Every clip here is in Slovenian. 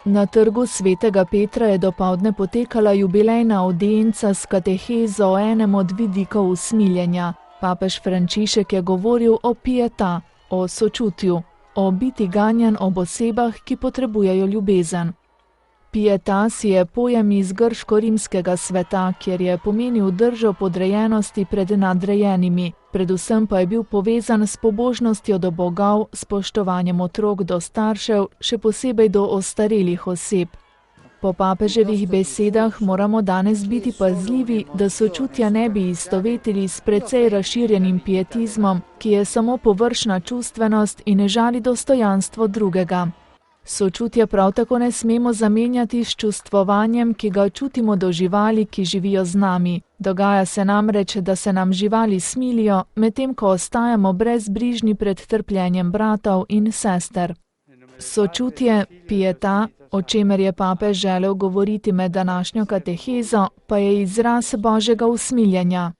Na trgu svetega Petra je dopoldne potekala jubilejna avdienca s katehezo o enem od vidikov usmiljenja. Papež Frančišek je govoril o pietà, o sočutju, o biti ganjan ob osebah, ki potrebujejo ljubezen. Pietas je pojem iz grško-rimskega sveta, kjer je pomenil držo podrejenosti pred nadrejenimi, predvsem pa je bil povezan s pobožnostjo do bogov, spoštovanjem otrok do staršev, še posebej do ostarelih oseb. Po papeževih besedah moramo danes biti pazljivi, da sočutja ne bi istovetili s precej razširjenim pietizmom, ki je samo površna čustvenost in ne žali dostojanstvo drugega. Sočutja prav tako ne smemo zamenjati s čustvovanjem, ki ga čutimo do živali, ki živijo z nami. Dogaja se namreč, da se nam živali smilijo, medtem ko ostajamo brezbrižni pred trpljenjem bratov in sester. Sočutje, pietà, o čemer je papež želel govoriti med današnjo katehezo, pa je izraz Božjega usmiljenja.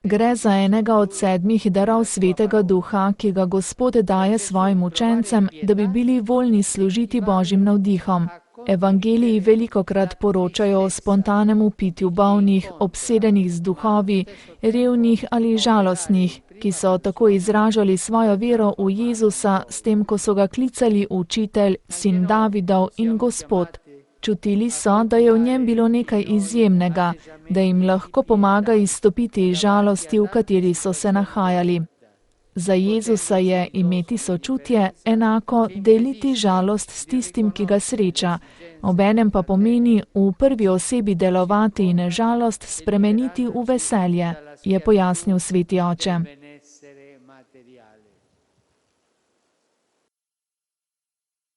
Gre za enega od 7 darov Svetega Duha, ki ga Gospod daje svojim učencem, da bi bili voljni služiti Božjim navdihom. Evangeliji velikokrat poročajo o spontanem upitju bolnih, obsedenih z duhovi, revnih ali žalostnih, ki so tako izražali svojo vero v Jezusa, s tem, ko so ga klicali učitelj, sin Davidov in Gospod. Čutili so, da je v njem bilo nekaj izjemnega, da jim lahko pomaga izstopiti iz žalosti, v kateri so se nahajali. Za Jezusa je imeti sočutje enako deliti žalost s tistim, ki ga sreča, obenem pa pomeni v prvi osebi delovati in žalost spremeniti v veselje, je pojasnil sveti oče.